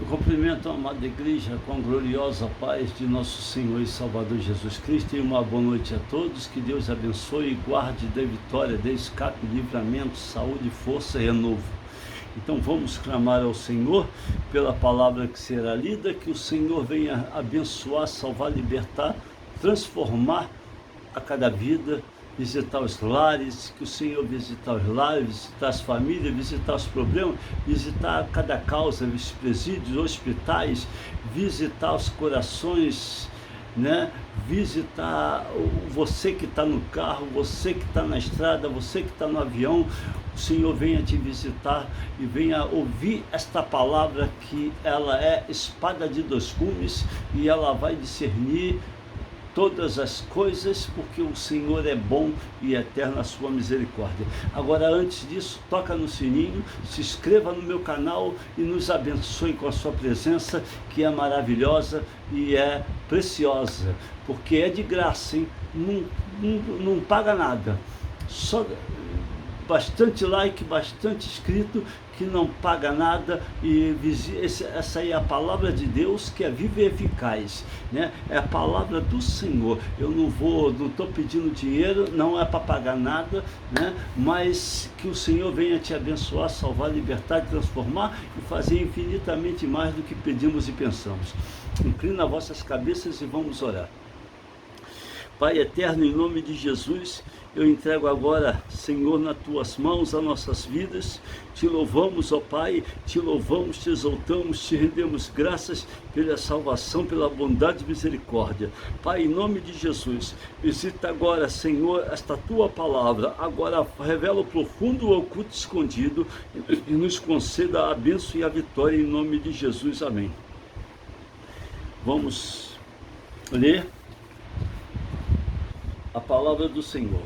Eu cumprimento a amada igreja com a gloriosa paz de nosso Senhor e Salvador Jesus Cristo e uma boa noite a todos. Que Deus abençoe e guarde, dê vitória, dê escape, livramento, saúde, força e renovo. Então vamos clamar ao Senhor pela palavra que será lida, que o Senhor venha abençoar, salvar, libertar, transformar a cada vida, visitar os lares, que o Senhor visitar os lares, visitar as famílias, visitar os problemas, visitar cada causa, os presídios, hospitais, visitar os corações, né? Visitar você que está no carro, você que está na estrada, você que está no avião. O Senhor venha te visitar e venha ouvir esta palavra, que ela é espada de dois gumes e ela vai discernir todas as coisas, porque o Senhor é bom e eterna a sua misericórdia. Agora, antes disso, toca no sininho, se inscreva no meu canal e nos abençoe com a sua presença, que é maravilhosa e é preciosa, porque é de graça, hein? Não paga nada, só bastante like, bastante inscrito, que não paga nada. E essa aí é a palavra de Deus, que é viva e eficaz, né? É a palavra do Senhor. Eu não estou pedindo dinheiro, não é para pagar nada, né? Mas que o Senhor venha te abençoar, salvar, libertar, transformar e fazer infinitamente mais do que pedimos e pensamos. Inclina vossas cabeças e vamos orar. Pai eterno, em nome de Jesus, eu entrego agora, Senhor, nas tuas mãos as nossas vidas. Te louvamos, ó Pai, te louvamos, te exaltamos, te rendemos graças pela salvação, pela bondade e misericórdia. Pai, em nome de Jesus, visita agora, Senhor, esta tua palavra. Agora revela o profundo, o oculto, escondido, e nos conceda a bênção e a vitória, em nome de Jesus. Amém. Vamos ler a palavra do Senhor.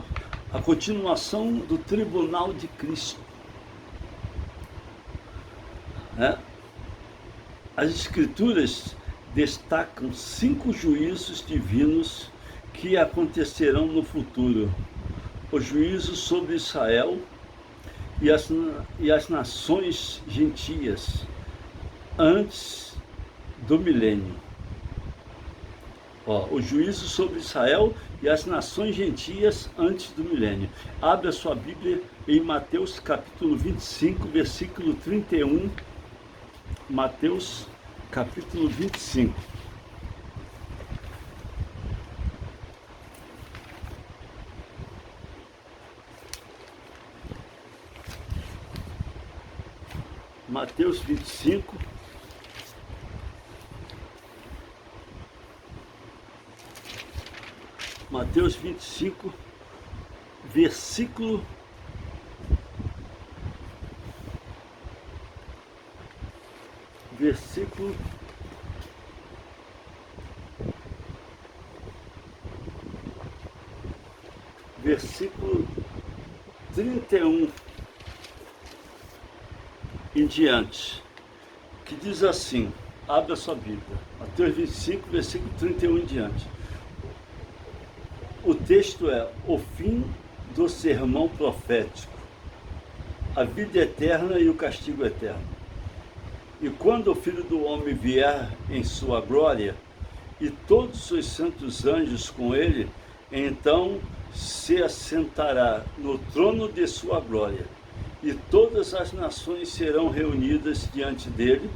A continuação do tribunal de Cristo. As Escrituras destacam 5 juízos divinos que acontecerão no futuro. O juízo sobre Israel e as nações gentias antes do milênio. O juízo sobre Israel e as nações gentias antes do milênio. Abra sua Bíblia em Mateus capítulo 25, versículo 31. Mateus capítulo 25. Mateus 25. Mateus 25, versículo 31 em diante, que diz assim, abra sua Bíblia, Mateus 25, versículo 31 em diante. O texto é o fim do sermão profético, a vida eterna e o castigo eterno. E quando o Filho do Homem vier em sua glória, e todos os santos anjos com ele, então se assentará no trono de sua glória, e todas as nações serão reunidas diante dele,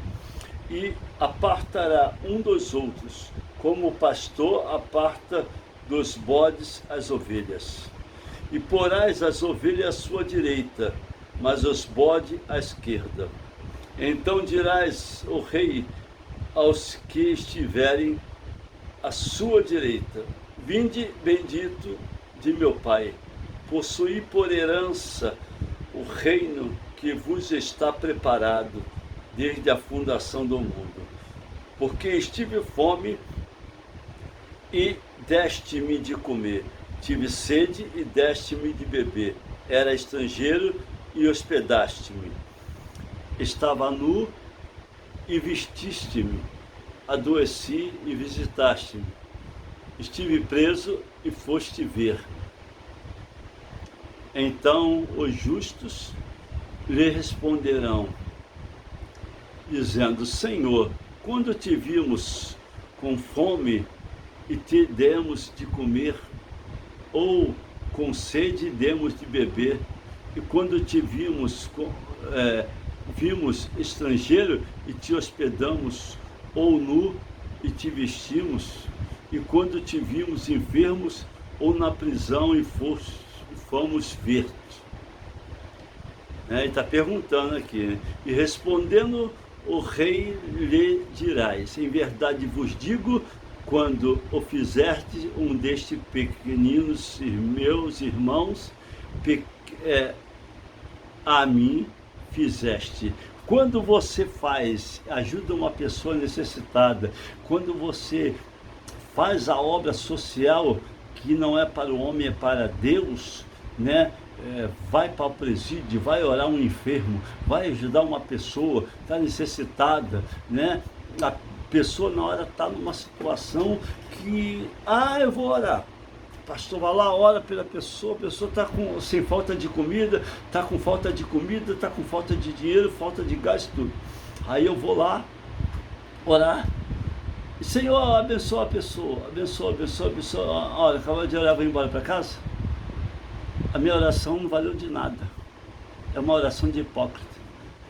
e apartará um dos outros, como o pastor aparta dos bodes as ovelhas. E porás as ovelhas à sua direita, mas os bodes à esquerda. Então dirás o rei aos que estiverem à sua direita: vinde, bendito de meu Pai, possuí por herança o reino que vos está preparado desde a fundação do mundo. Porque estive fome e deste-me de comer, tive sede e deste-me de beber, era estrangeiro e hospedaste-me, estava nu e vestiste-me, adoeci e visitaste-me, estive preso e foste ver. Então os justos lhe responderão: dizendo: Senhor, quando te vimos com fome e te demos de comer, ou com sede demos de beber, e quando te vimos estrangeiro e te hospedamos, ou nu e te vestimos, e quando te vimos enfermos ou na prisão e fomos ver-te. Ele está perguntando aqui, né? E respondendo o rei lhe dirás: em verdade vos digo, quando o fizeste um destes pequeninos meus irmãos, a mim fizeste. Quando você ajuda uma pessoa necessitada, quando você faz a obra social que não é para o homem, é para Deus, né? Vai para o presídio, vai orar um enfermo, vai ajudar uma pessoa que está necessitada, né? A pessoa na hora está numa situação que, eu vou orar. O pastor vai lá, ora pela pessoa, a pessoa está sem falta de comida, está com falta de comida, está com falta de dinheiro, falta de gás, tudo. Aí eu vou lá orar. Senhor, abençoa a pessoa, abençoa. Olha, acabou de orar, vou embora para casa. A minha oração não valeu de nada. É uma oração de hipócrita,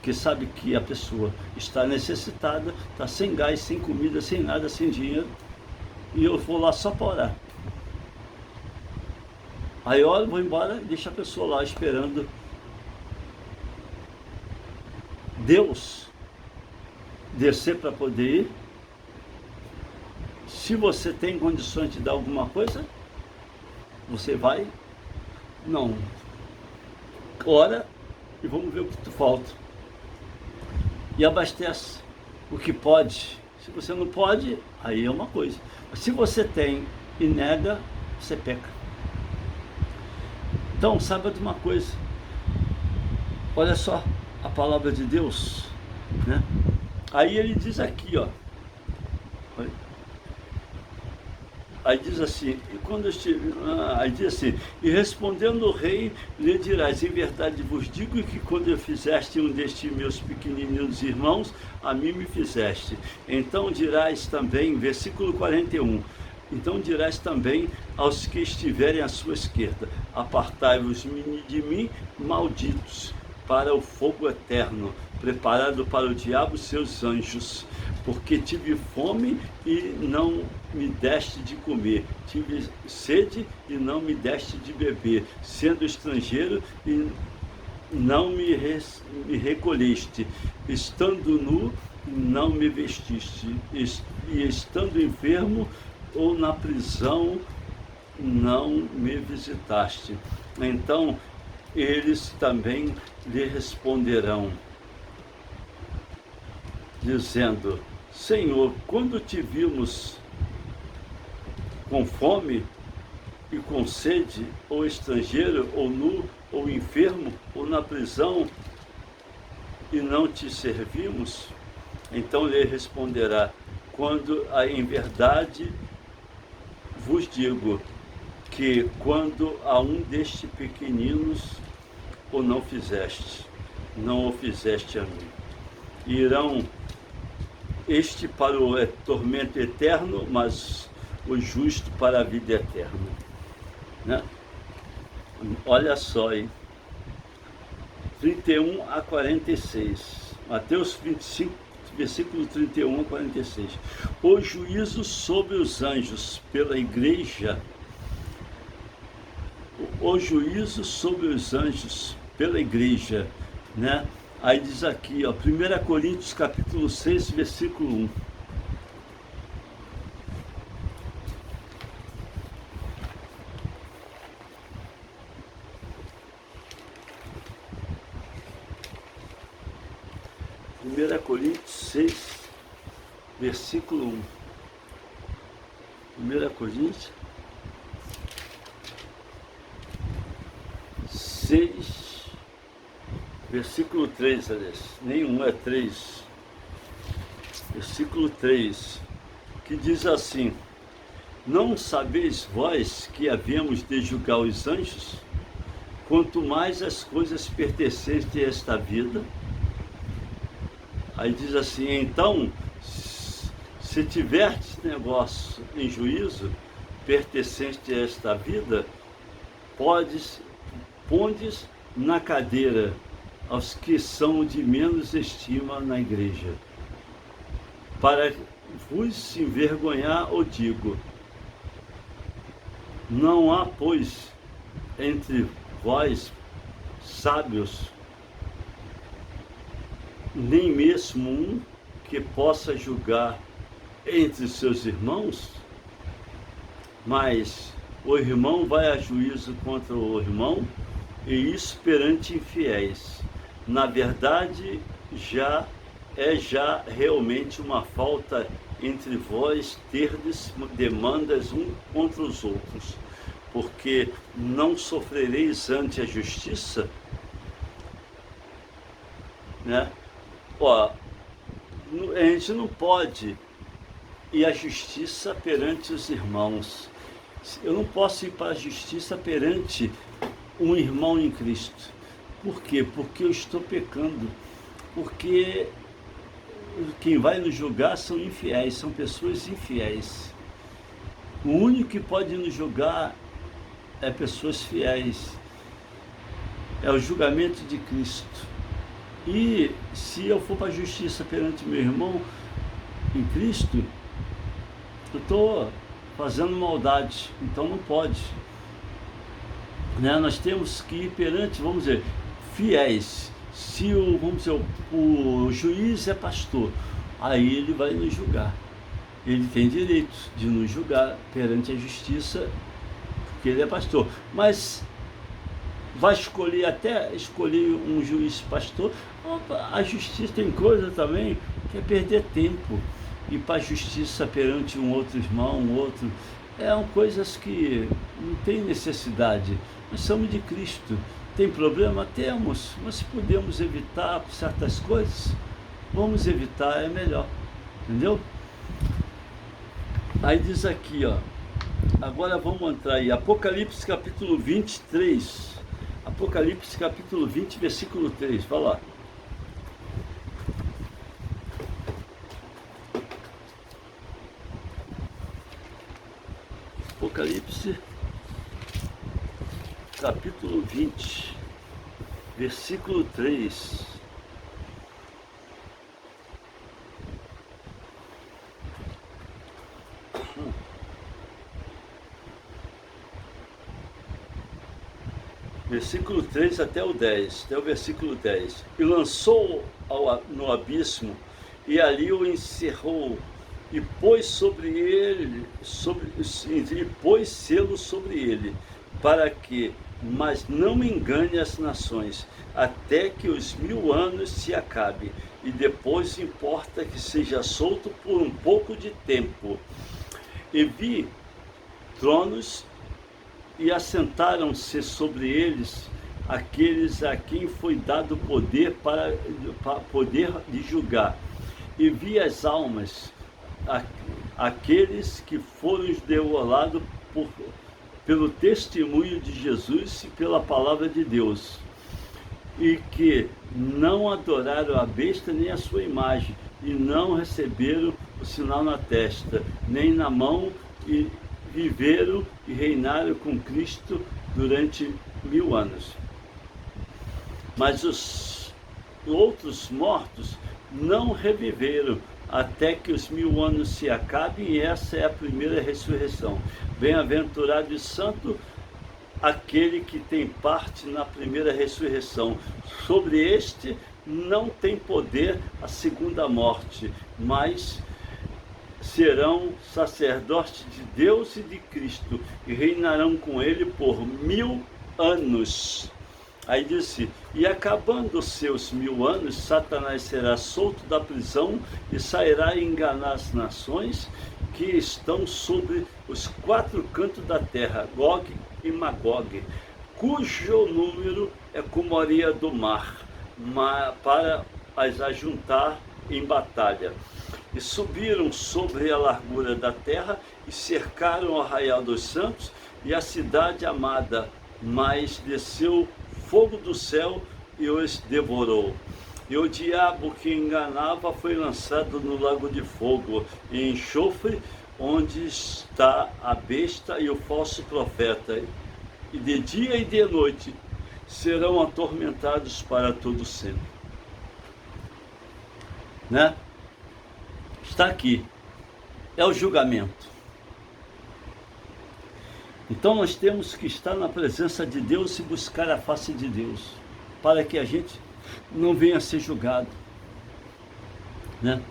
que sabe que a pessoa está necessitada, está sem gás, sem comida, sem nada, sem dinheiro, e eu vou lá só para orar. Aí eu vou embora e deixo a pessoa lá esperando Deus descer para poder ir. Se você tem condições de dar alguma coisa, você vai, não, ora e vamos ver o que tu falta. E abastece o que pode. Se você não pode, aí é uma coisa. Mas se você tem e nega, você peca. Então, saiba de uma coisa. Olha só a palavra de Deus, né? Aí ele diz aqui, ó. Aí diz assim, aí diz assim: e respondendo o rei, lhe dirás: em verdade vos digo que quando eu fizeste um destes meus pequeninos irmãos, a mim me fizeste. Então dirás também, versículo 41, então dirás também aos que estiverem à sua esquerda: apartai-vos de mim, malditos, para o fogo eterno, preparado para o diabo e seus anjos. Porque tive fome e não me deste de comer, tive sede e não me deste de beber, sendo estrangeiro e não me recolheste, estando nu não me vestiste, e estando enfermo ou na prisão não me visitaste. Então eles também lhe responderão, dizendo: Senhor, quando te vimos com fome e com sede, ou estrangeiro, ou nu, ou enfermo, ou na prisão, e não te servimos? Então lhe responderá: quando em verdade vos digo que quando a um destes pequeninos o não o fizeste a mim. Irão este para o tormento eterno, mas o justo para a vida eterna, né? Olha só, hein? 31 a 46, Mateus 25, versículo 31 a 46. O juízo sobre os anjos pela igreja, o juízo sobre os anjos pela igreja, né? Aí diz aqui, ó, 1 Coríntios capítulo 6, versículo 1. Primeira Coríntios 6, versículo 1. 1 Coríntios 6, versículo 3, aliás, nenhum é 3, versículo 3, que diz assim: não sabeis vós que havemos de julgar os anjos? Quanto mais as coisas pertencentes a esta vida. Aí diz assim: então, se tiverdes negócio em juízo, pertencente a esta vida, pondes na cadeira aos que são de menos estima na igreja. Para vos envergonhar, o digo: não há, pois, entre vós sábios, nem mesmo um que possa julgar entre seus irmãos? Mas o irmão vai a juízo contra o irmão, e isso perante infiéis. Na verdade, já realmente uma falta entre vós terdes demandas um contra os outros, porque não sofrereis ante a justiça, né? Ó, a gente não pode ir à justiça perante os irmãos. Eu não posso ir para a justiça perante um irmão em Cristo. Por quê? Porque eu estou pecando. Porque quem vai nos julgar são infiéis, são pessoas infiéis. O único que pode nos julgar é pessoas fiéis. É o julgamento de Cristo. E se eu for para a justiça perante meu irmão em Cristo, eu estou fazendo maldade, então não pode. Né? Nós temos que ir perante, vamos dizer, fiéis. Se o juiz é pastor, aí ele vai nos julgar. Ele tem direito de nos julgar perante a justiça, porque ele é pastor. Mas vai até escolher um juiz pastor. Opa, a justiça tem coisa também que é perder tempo. Ir para a justiça perante um outro irmão, coisas que não tem necessidade. Nós somos de Cristo. Tem problema? Temos, mas se podemos evitar certas coisas, vamos evitar, é melhor. Entendeu? Aí diz aqui, ó. Agora vamos entrar aí. Apocalipse capítulo 23. Apocalipse capítulo 20, versículo 3. Vai lá. Apocalipse capítulo 20, versículo 3. Versículo 3 até o 10, até o versículo 10. E lançou no abismo, e ali o encerrou, e pôs sobre ele, e pôs selo sobre ele, para que, mas não engane as nações, até que os 1000 anos se acabem, e depois importa que seja solto por um pouco de tempo. E vi tronos, e assentaram-se sobre eles aqueles a quem foi dado poder para poder de julgar. E vi as almas, aqueles que foram devolados pelo testemunho de Jesus e pela palavra de Deus, e que não adoraram a besta nem a sua imagem, e não receberam o sinal na testa, nem na mão, e viveram e reinaram com Cristo durante 1000 anos. Mas os outros mortos não reviveram até que os 1000 anos se acabem, e essa é a primeira ressurreição. Bem-aventurado e santo aquele que tem parte na primeira ressurreição. Sobre este não tem poder a segunda morte, mas serão sacerdotes de Deus e de Cristo, e reinarão com ele por 1000 anos. Aí disse: e acabando os seus 1000 anos, Satanás será solto da prisão e sairá enganar as nações que estão sobre os 4 cantos da terra, Gog e Magog, cujo número é como a areia do mar, para as ajuntar em batalha. E subiram sobre a largura da terra e cercaram o arraial dos santos e a cidade amada, mas desceu fogo do céu e os devorou. E o diabo que enganava foi lançado no lago de fogo e enxofre, onde está a besta e o falso profeta. E de dia e de noite serão atormentados para todo sempre. Né? Está aqui. É o julgamento. Então nós temos que estar na presença de Deus e buscar a face de Deus, para que a gente não venha a ser julgado, né?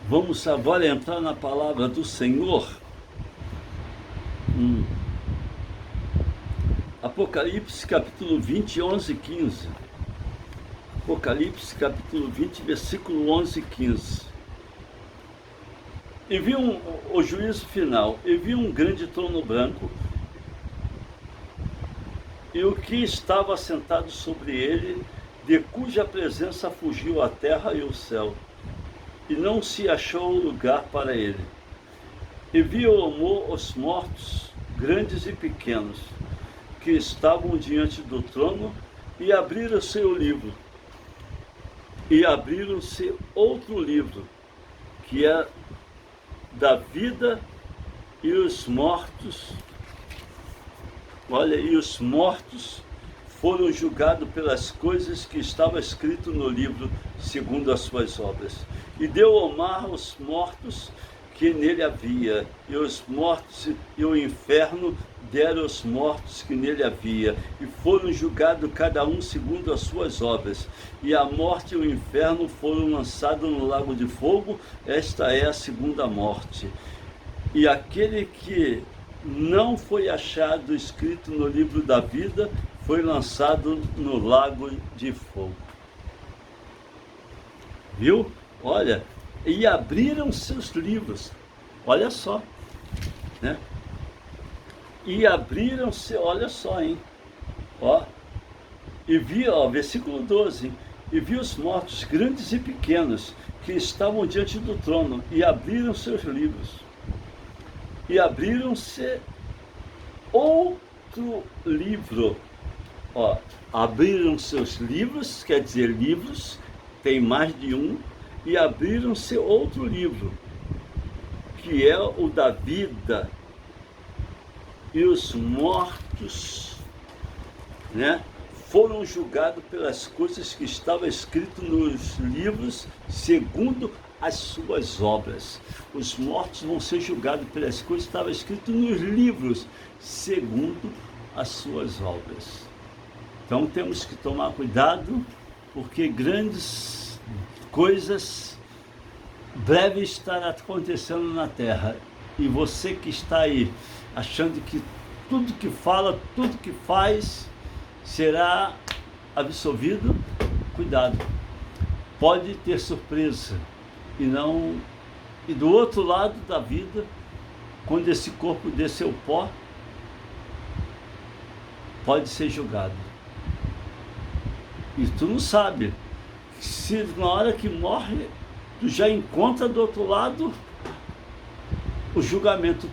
Vamos agora entrar na palavra do Senhor. Apocalipse capítulo 20, 11 e 15. Apocalipse capítulo 20, versículo 11 e 15. E vi o juízo final, e vi um grande trono branco, e o que estava sentado sobre ele, de cuja presença fugiu a terra e o céu, e não se achou lugar para ele. E vi os mortos, grandes e pequenos, que estavam diante do trono, e abriram-se o livro. E abriram-se outro livro, que é da vida, e os mortos, olha, e os mortos foram julgados pelas coisas que estava escrito no livro, segundo as suas obras. E deu ao mar os mortos que nele havia, e os mortos e o inferno deram os mortos que nele havia, e foram julgados cada um segundo as suas obras. E a morte e o inferno foram lançados no lago de fogo. Esta é a segunda morte. E aquele que não foi achado escrito no livro da vida foi lançado no lago de fogo. Viu? Olha, e abriram seus livros, olha só, né? E abriram-se, olha só, hein? Ó, e vi, ó, versículo 12, e vi os mortos, grandes e pequenos, que estavam diante do trono, e abriram seus livros. E abriram-se outro livro, ó, abriram seus livros, quer dizer, livros, tem mais de um, e abriram-se outro livro, que é o da vida, e os mortos, né, foram julgados pelas coisas que estavam escritas nos livros, segundo as suas obras. Os mortos vão ser julgados pelas coisas que estavam escritas nos livros, segundo as suas obras. Então temos que tomar cuidado, porque grandes coisas devem estar acontecendo na terra. E você que está aí achando que tudo que fala, tudo que faz será absolvido, cuidado, pode ter surpresa. E do outro lado da vida, quando esse corpo descer o pó, pode ser julgado. E tu não sabe se na hora que morre tu já encontra do outro lado o julgamento.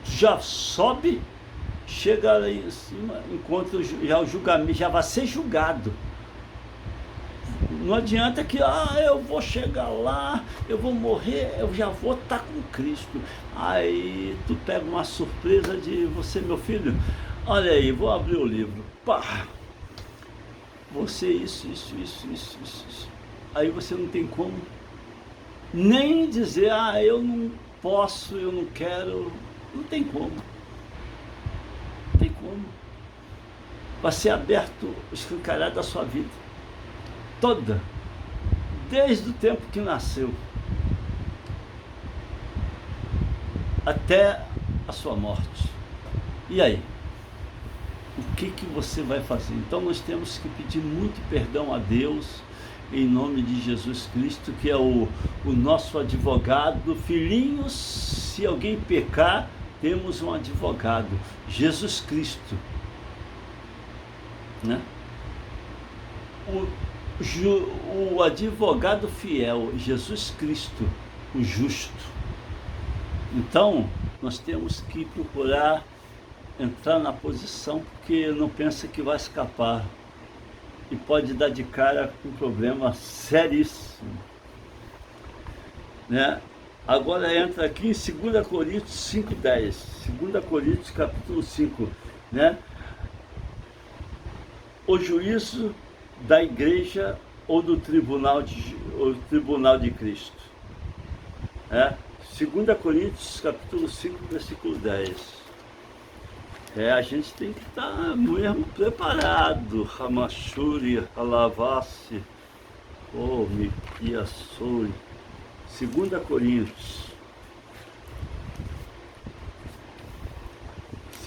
Tu já sobe, chega lá em cima, encontra já o julgamento, já vai ser julgado. Não adianta que, eu vou chegar lá, eu vou morrer, eu já vou estar com Cristo. Aí tu pega uma surpresa de você, meu filho, olha aí, vou abrir o livro, pá, você isso. Aí você não tem como nem dizer, eu não posso, eu não quero, não tem como. Não tem como. Vai ser aberto, escancarado a sua vida toda, desde o tempo que nasceu até a sua morte. E aí? O que você vai fazer? Então nós temos que pedir muito perdão a Deus, em nome de Jesus Cristo, que é o nosso advogado. Filhinhos, se alguém pecar, temos um advogado, Jesus Cristo, né? O advogado fiel, Jesus Cristo, o justo. Então, nós temos que procurar entrar na posição, porque não pensa que vai escapar. e pode dar de cara com um problema seríssimo, né? Agora entra aqui em 2 Coríntios 5,10, 2 Coríntios capítulo 5, né? O juízo da igreja ou do tribunal de Cristo. 2 Coríntios capítulo 5, versículo 10. A gente tem que estar mesmo preparado. Ramachuri, Alavassi, Mikiasuri. 2 Coríntios.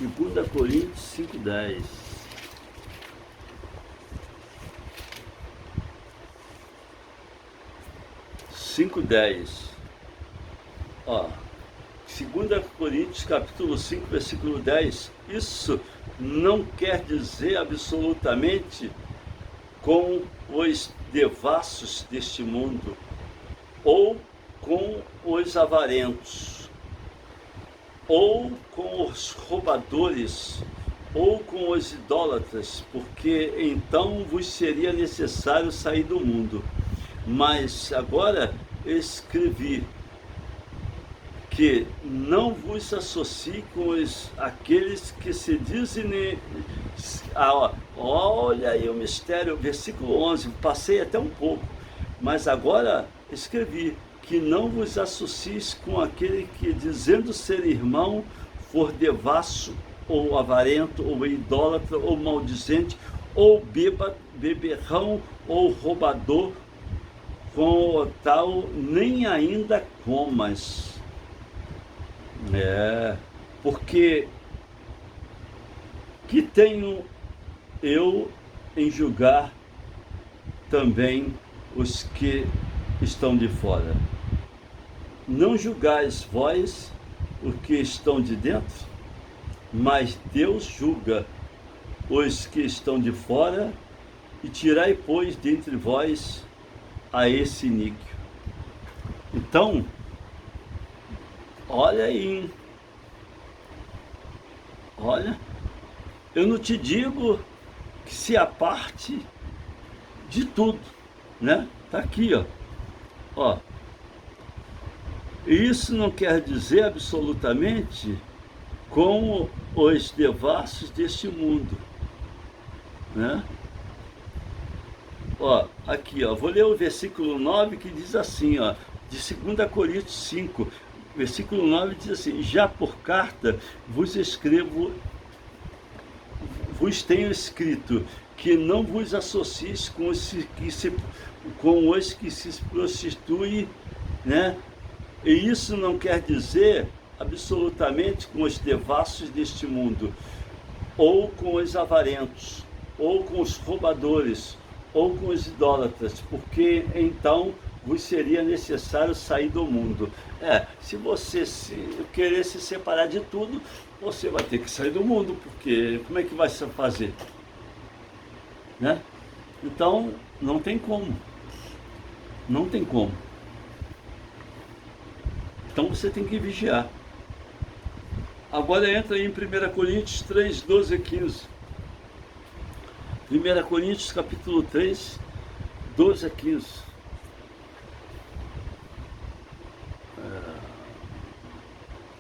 2 Coríntios 5,10. Ó, 2 Coríntios capítulo 5, versículo 10. Isso não quer dizer absolutamente com os devassos deste mundo, ou com os avarentos, ou com os roubadores, ou com os idólatras, porque então vos seria necessário sair do mundo. Mas agora escrevi que não vos associe com aqueles que se dizem... olha aí o mistério, versículo 11, passei até um pouco, mas agora escrevi que não vos associes com aquele que, dizendo ser irmão, for devasso, ou avarento, ou idólatra, ou maldizente, ou beberrão, ou roubador, com o tal nem ainda comas. Porque que tenho eu em julgar também os que estão de fora? Não julgais vós os que estão de dentro, mas Deus julga os que estão de fora, e tirai, pois, dentre vós a esse iníquo. Então, olha aí, hein? Olha, eu não te digo que se aparte de tudo, né? Tá aqui, ó. E isso não quer dizer absolutamente como os devassos deste mundo, né? Aqui, vou ler o versículo 9, que diz assim, de 2 Coríntios 5, versículo 9 diz assim: já por carta vos tenho escrito, que não vos associes com os que se prostituem, né? E isso não quer dizer absolutamente com os devassos deste mundo, ou com os avarentos, ou com os roubadores, ou com os idólatras, porque então vos seria necessário sair do mundo. Se você querer se separar de tudo, você vai ter que sair do mundo, porque como é que vai se fazer? Né? Então, não tem como. Não tem como. Então você tem que vigiar. Agora entra em 1 Coríntios 3, 12 e 15. 1 Coríntios capítulo 3, 12 a 15.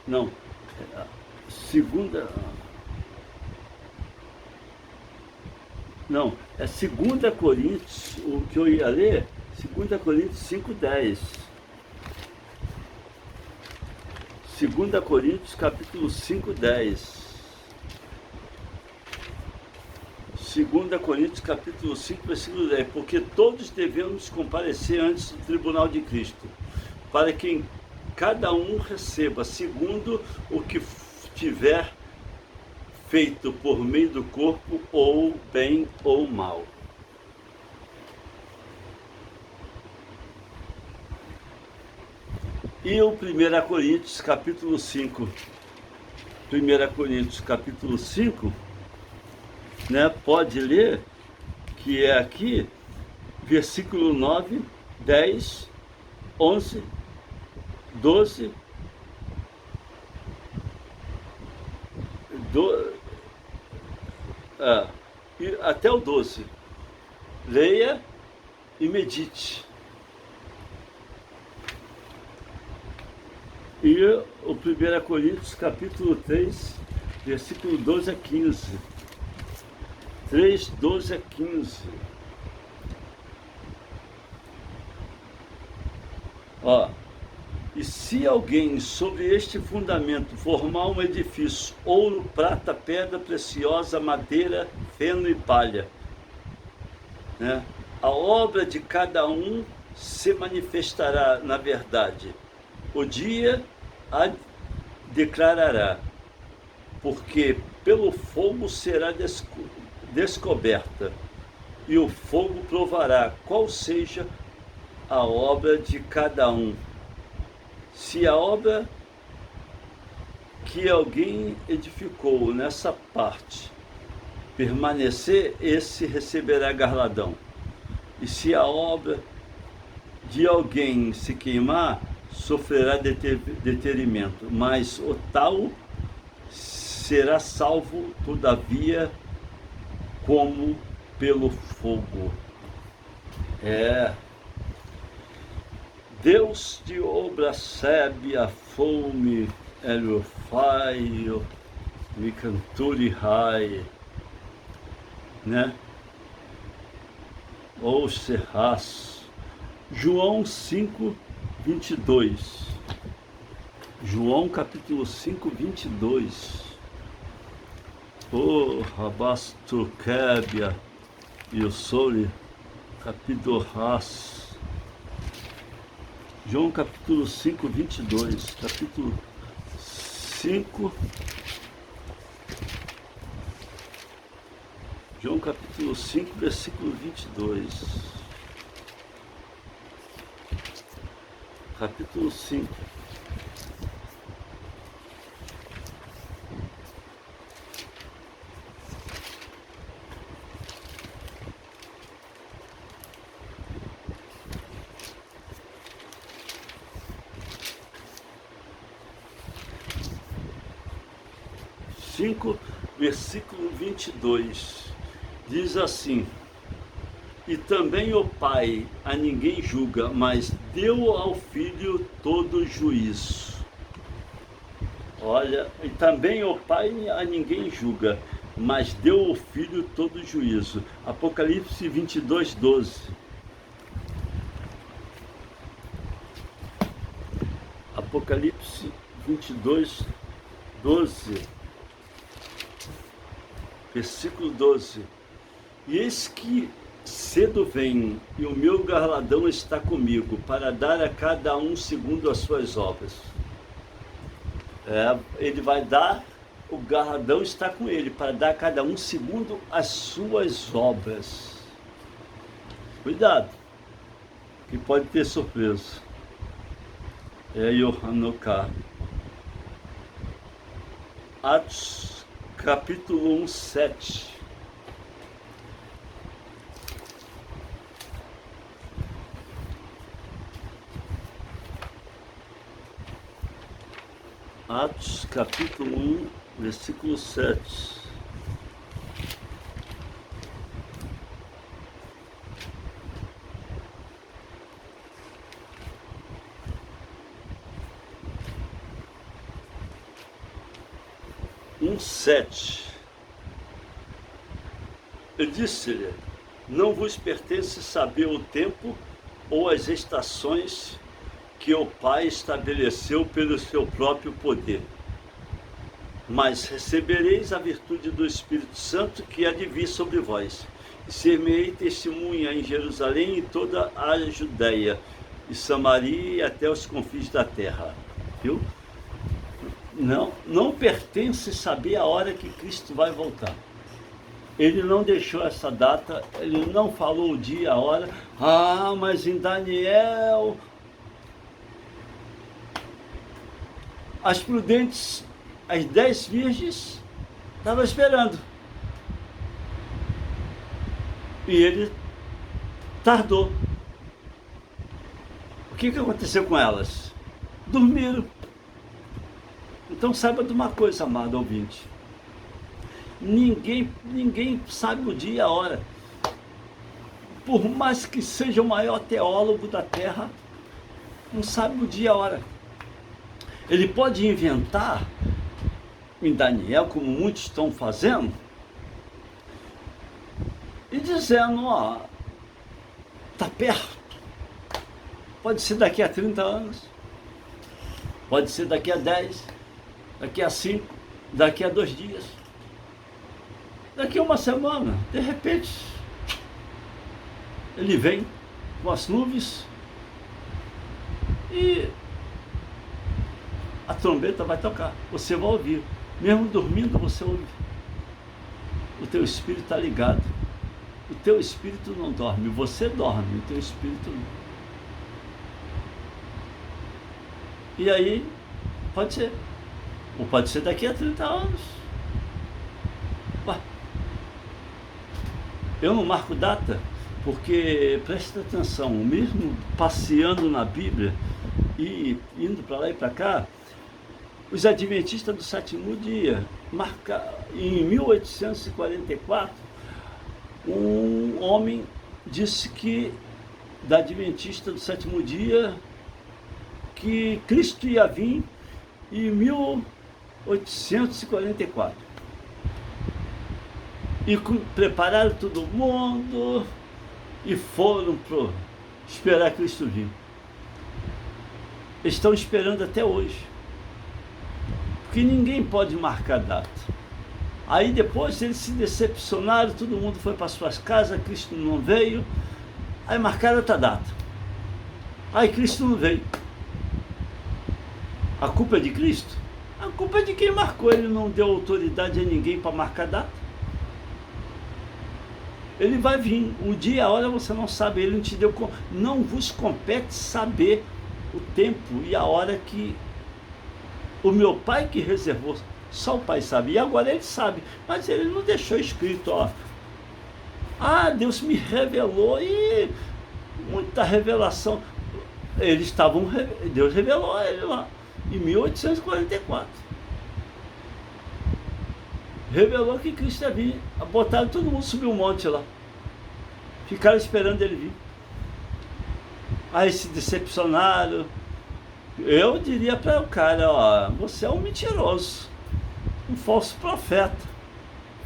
Não, segunda... Não, é 2 Coríntios, o que eu ia ler, 2 Coríntios 5, 10. 2 Coríntios capítulo 5, 10. 2 Coríntios capítulo 5, versículo 10. Porque todos devemos comparecer antes do tribunal de Cristo, para que cada um receba segundo o que tiver feito por meio do corpo, ou bem ou mal. E o 1 Coríntios capítulo 5, 1 Coríntios capítulo 5, né, pode ler, que é aqui, versículo 9, 10, 11, 12, e até o 12. Leia e medite. E o 1 Coríntios capítulo 3, versículo 12 a 15. 3, 12 a 15. Ó, e se alguém sobre este fundamento formar um edifício, ouro, prata, pedra preciosa, madeira, feno e palha, né? A obra de cada um se manifestará na verdade. O dia a declarará, porque pelo fogo será descoberta, e o fogo provará qual seja a obra de cada um. Se a obra que alguém edificou nessa parte permanecer, esse receberá galardão. E se a obra de alguém se queimar, sofrerá deterimento, mas o tal será salvo, todavia, como pelo fogo. Deus de obra sábia, fome, Eliofaio, Micanturi Rai, né? Ou Serras. João 5, 22. João capítulo 5, 22. O Rabasto Kébia e o Soli, capítulo Ras. João capítulo 5, 22. Capítulo 5. João capítulo 5, versículo 22. Capítulo 5. Versículo 22, diz assim: e também o Pai a ninguém julga, mas deu ao Filho todo juízo. Olha, e também o Pai a ninguém julga, mas deu ao Filho todo juízo. Apocalipse 22, 12. Apocalipse 22, 12. Versículo 12. E eis que cedo venho, e o meu galardão está comigo, para dar a cada um segundo as suas obras. Ele vai dar, o galardão está com ele, para dar a cada um segundo as suas obras. Cuidado, que pode ter surpresa. Yohanuká. Atos capítulo 1, 7. Atos capítulo 1, versículo 7. Um 7. Eu disse-lhe: não vos pertence saber o tempo ou as estações que o Pai estabeleceu pelo seu próprio poder. Mas recebereis a virtude do Espírito Santo que há de vir sobre vós. E ser-me-ei testemunha em Jerusalém e toda a Judéia, e Samaria e até os confins da terra. Viu? Não pertence saber a hora que Cristo vai voltar. Ele não deixou essa data, ele não falou o dia, a hora. Ah, mas em Daniel, as prudentes, as 10 virgens, estavam esperando. E ele tardou. O que aconteceu com elas? Dormiram. Então saiba de uma coisa, amado ouvinte. Ninguém sabe o dia e a hora. por mais que seja o maior teólogo da terra, não sabe o dia e a hora. Ele pode inventar em Daniel, como muitos estão fazendo, e dizendo, ó, está perto. Pode ser daqui a 30 anos, pode ser daqui a 10, daqui a 5, daqui a 2 dias, daqui a uma semana. De repente, ele vem com as nuvens e a trombeta vai tocar, você vai ouvir. Mesmo dormindo, você ouve. O teu espírito está ligado. O teu espírito não dorme, você dorme, o teu espírito não. E aí, pode ser. Ou pode ser daqui a 30 anos. Ué, eu não marco data, porque, presta atenção, mesmo passeando na Bíblia e indo para lá e para cá, os adventistas do sétimo dia, em 1844, um homem disse que, da adventista do sétimo dia, que Cristo ia vir em 1844. E prepararam todo mundo e foram esperar Cristo vir. Estão esperando até hoje. Porque ninguém pode marcar data. Aí depois eles se decepcionaram, todo mundo foi para suas casas, Cristo não veio. Aí marcaram outra data. Aí Cristo não veio. A culpa é de Cristo? A culpa é de quem marcou. Ele não deu autoridade a ninguém para marcar data. Ele vai vir. O dia e a hora você não sabe. Ele não te deu. Não vos compete saber o tempo e a hora que o meu pai que reservou. Só o pai sabe. E agora ele sabe. Mas ele não deixou escrito, ó. Ah, Deus me revelou. E muita revelação. Deus revelou a ele lá. Em 1844. Revelou que Cristo ia vir. Botaram todo mundo, subiu um monte lá. Ficaram esperando ele vir. Aí se decepcionaram. Eu diria para o cara, ó, você é um mentiroso, um falso profeta.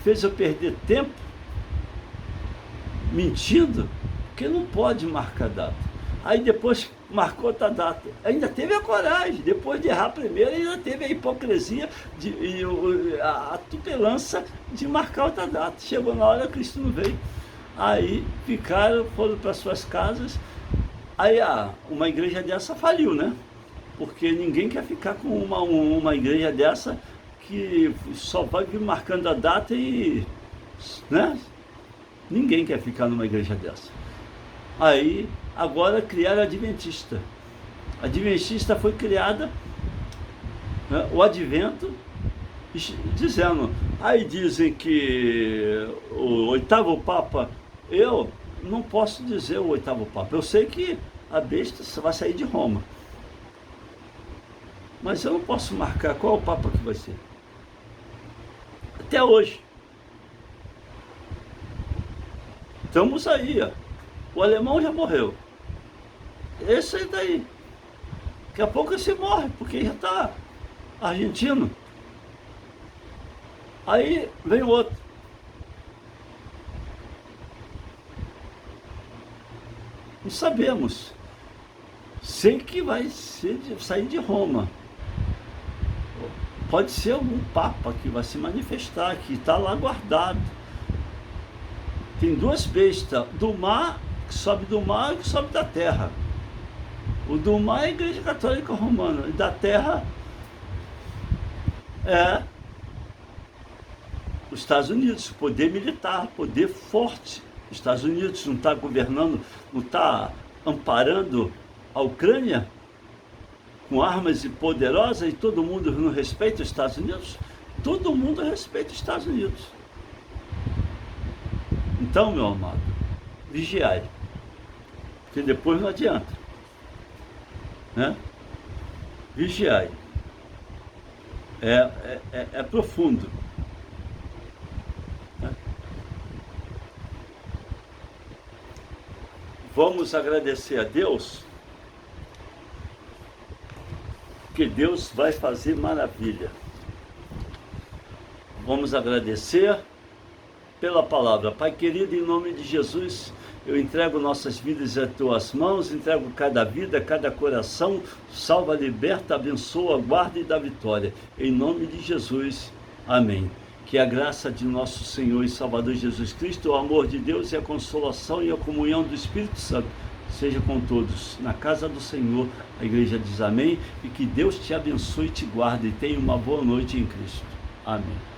Fez eu perder tempo mentindo, porque não pode marcar data. Aí depois marcou outra data. Ainda teve a coragem, depois de errar primeiro, ainda teve a hipocrisia a tupelança de marcar outra data. Chegou na hora, Cristo não veio. Aí foram para suas casas. Aí uma igreja dessa faliu, né? Porque ninguém quer ficar com uma igreja dessa que só vai vir marcando a data e, né? Ninguém quer ficar numa igreja dessa. Aí, agora criaram a Adventista. A Adventista foi criada, né, o Advento, dizendo, aí dizem que o oitavo Papa, eu não posso dizer o oitavo Papa, eu sei que a besta vai sair de Roma. Mas eu não posso marcar qual é o Papa que vai ser. Até hoje. Estamos aí, ó. O alemão já morreu. Esse aí daí. Daqui a pouco você morre, porque já está argentino. Aí vem outro. Não sabemos. Sei que vai sair de Roma. Pode ser algum papa que vai se manifestar, que está lá guardado. Tem duas bestas, do mar, que sobe do mar e que sobe da terra. O do mar é a Igreja Católica Romana, e da terra é os Estados Unidos, poder militar, poder forte. Os Estados Unidos não está governando, não está amparando a Ucrânia com armas poderosas e todo mundo não respeita os Estados Unidos? Todo mundo respeita os Estados Unidos. Então, meu amado, vigiai, porque depois não adianta, né? Vigiai. É profundo. Né? Vamos agradecer a Deus, que Deus vai fazer maravilha. Vamos agradecer pela palavra. Pai querido, em nome de Jesus, eu entrego nossas vidas às tuas mãos, entrego cada vida, cada coração, salva, liberta, abençoa, guarda e dá vitória. Em nome de Jesus, amém. Que a graça de nosso Senhor e Salvador Jesus Cristo, o amor de Deus e a consolação e a comunhão do Espírito Santo seja com todos. Na casa do Senhor, a igreja diz amém, e que Deus te abençoe e te guarde e tenha uma boa noite em Cristo. Amém.